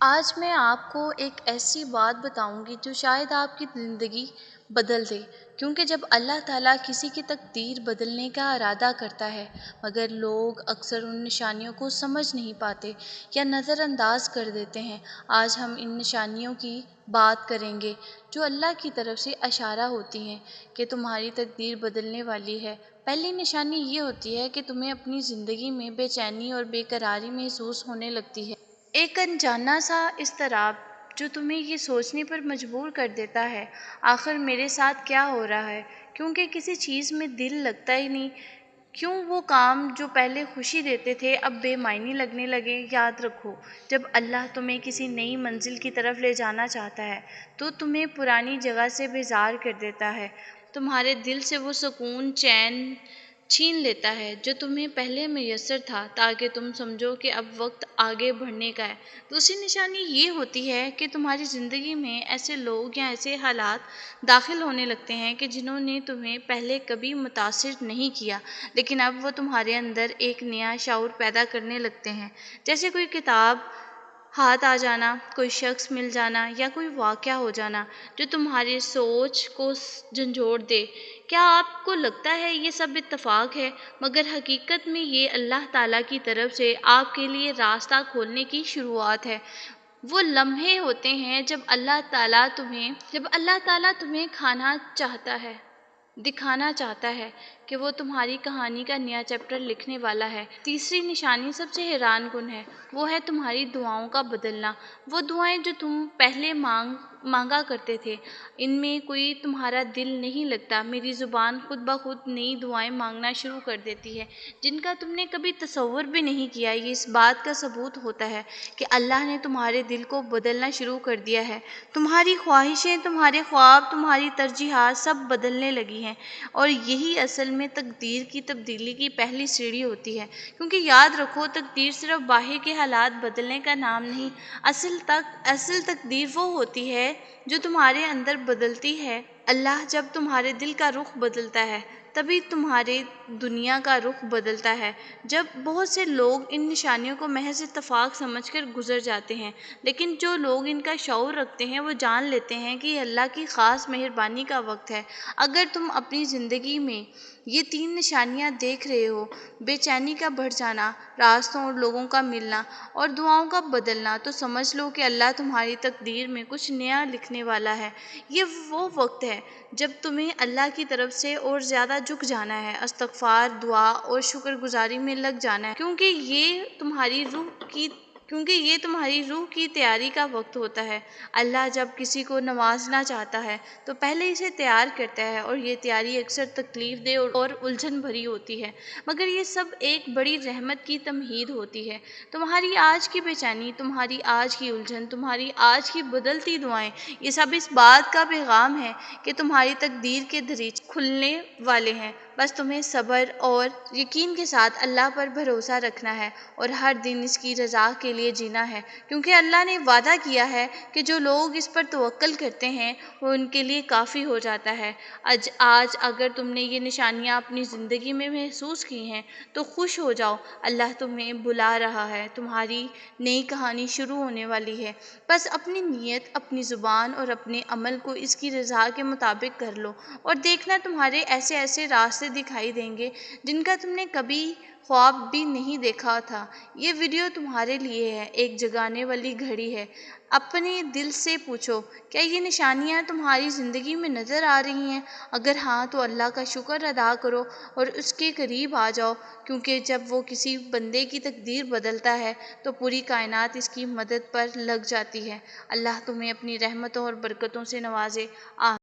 آج میں آپ کو ایک ایسی بات بتاؤں گی جو شاید آپ کی زندگی بدل دے، کیونکہ جب اللہ تعالیٰ کسی کی تقدیر بدلنے کا ارادہ کرتا ہے مگر لوگ اکثر ان نشانیوں کو سمجھ نہیں پاتے یا نظر انداز کر دیتے ہیں۔ آج ہم ان نشانیوں کی بات کریں گے جو اللہ کی طرف سے اشارہ ہوتی ہیں کہ تمہاری تقدیر بدلنے والی ہے۔ پہلی نشانی یہ ہوتی ہے کہ تمہیں اپنی زندگی میں بے چینی اور بے قراری محسوس ہونے لگتی ہے، ایک انجانا سا اضطراب جو تمہیں یہ سوچنے پر مجبور کر دیتا ہے آخر میرے ساتھ کیا ہو رہا ہے، کیونکہ کسی چیز میں دل لگتا ہی نہیں، کیوں وہ کام جو پہلے خوشی دیتے تھے اب بے معنی لگنے لگے۔ یاد رکھو، جب اللہ تمہیں کسی نئی منزل کی طرف لے جانا چاہتا ہے تو تمہیں پرانی جگہ سے بیزار کر دیتا ہے، تمہارے دل سے وہ سکون چین چھین لیتا ہے جو تمہیں پہلے میسر تھا، تاکہ تم سمجھو کہ اب وقت آگے بڑھنے کا ہے۔ دوسری نشانی یہ ہوتی ہے کہ تمہاری زندگی میں ایسے لوگ یا ایسے حالات داخل ہونے لگتے ہیں کہ جنہوں نے تمہیں پہلے کبھی متاثر نہیں کیا، لیکن اب وہ تمہارے اندر ایک نیا شعور پیدا کرنے لگتے ہیں، جیسے کوئی کتاب ہاتھ آ جانا، کوئی شخص مل جانا یا کوئی واقعہ ہو جانا جو تمہاری سوچ کو جھنجھوڑ دے۔ کیا آپ کو لگتا ہے یہ سب اتفاق ہے، مگر حقیقت میں یہ اللہ تعالیٰ کی طرف سے آپ کے لیے راستہ کھولنے کی شروعات ہے۔ وہ لمحے ہوتے ہیں جب اللہ تعالیٰ تمہیں کھانا چاہتا ہے، دکھانا چاہتا ہے کہ وہ تمہاری کہانی کا نیا چیپٹر لکھنے والا ہے۔ تیسری نشانی سب سے حیران کن ہے، وہ ہے تمہاری دعاؤں کا بدلنا۔ وہ دعائیں جو تم پہلے مانگا کرتے تھے، ان میں کوئی تمہارا دل نہیں لگتا، میری زبان خود بخود نئی دعائیں مانگنا شروع کر دیتی ہے جن کا تم نے کبھی تصور بھی نہیں کیا۔ یہ اس بات کا ثبوت ہوتا ہے کہ اللہ نے تمہارے دل کو بدلنا شروع کر دیا ہے، تمہاری خواہشیں، تمہارے خواب، تمہاری ترجیحات سب بدلنے لگی ہیں، اور یہی اصل میں تقدیر کی تبدیلی کی پہلی سیڑھی ہوتی ہے۔ کیونکہ یاد رکھو، تقدیر صرف باہر کے حالات بدلنے کا نام نہیں، اصل تقدیر وہ ہوتی ہے جو تمہارے اندر بدلتی ہے۔ اللہ جب تمہارے دل کا رخ بدلتا ہے تبھی تمہارے دنیا کا رخ بدلتا ہے۔ جب بہت سے لوگ ان نشانیوں کو محض اتفاق سمجھ کر گزر جاتے ہیں، لیکن جو لوگ ان کا شعور رکھتے ہیں وہ جان لیتے ہیں کہ یہ اللہ کی خاص مہربانی کا وقت ہے۔ اگر تم اپنی زندگی میں یہ تین نشانیاں دیکھ رہے ہو، بے چینی کا بڑھ جانا، راستوں اور لوگوں کا ملنا اور دعاؤں کا بدلنا، تو سمجھ لو کہ اللہ تمہاری تقدیر میں کچھ نیا لکھنے والا ہے۔ یہ وہ وقت ہے جب تمہیں اللہ کی طرف سے اور زیادہ جھک جانا ہے، استغفار، دعا اور شکر گزاری میں لگ جانا ہے، کیونکہ یہ تمہاری روح کی تیاری کا وقت ہوتا ہے۔ اللہ جب کسی کو نوازنا چاہتا ہے تو پہلے اسے تیار کرتا ہے، اور یہ تیاری اکثر تکلیف دہ اور الجھن بھری ہوتی ہے، مگر یہ سب ایک بڑی رحمت کی تمہید ہوتی ہے۔ تمہاری آج کی بے چینی، تمہاری آج کی الجھن، تمہاری آج کی بدلتی دعائیں، یہ سب اس بات کا پیغام ہے کہ تمہاری تقدیر کے دریچے کھلنے والے ہیں۔ بس تمہیں صبر اور یقین کے ساتھ اللہ پر بھروسہ رکھنا ہے اور ہر دن اس کی رضا کے لیے جینا ہے، کیونکہ اللہ نے وعدہ کیا ہے کہ جو لوگ اس پر توکل کرتے ہیں وہ ان کے لیے کافی ہو جاتا ہے۔ آج اگر تم نے یہ نشانیاں اپنی زندگی میں محسوس کی ہیں تو خوش ہو جاؤ، اللہ تمہیں بلا رہا ہے، تمہاری نئی کہانی شروع ہونے والی ہے۔ بس اپنی نیت، اپنی زبان اور اپنے عمل کو اس کی رضا کے مطابق کر لو، اور دیکھنا تمہارے ایسے راستے دکھائی دیں گے جن کا تم نے کبھی خواب بھی نہیں دیکھا تھا۔ یہ ویڈیو تمہارے لیے ہے، ایک جگانے والی گھڑی ہے۔ اپنے دل سے پوچھو، کیا یہ نشانیاں تمہاری زندگی میں نظر آ رہی ہیں؟ اگر ہاں تو اللہ کا شکر ادا کرو اور اس کے قریب آ جاؤ، کیونکہ جب وہ کسی بندے کی تقدیر بدلتا ہے تو پوری کائنات اس کی مدد پر لگ جاتی ہے۔ اللہ تمہیں اپنی رحمتوں اور برکتوں سے نوازے۔ آمین۔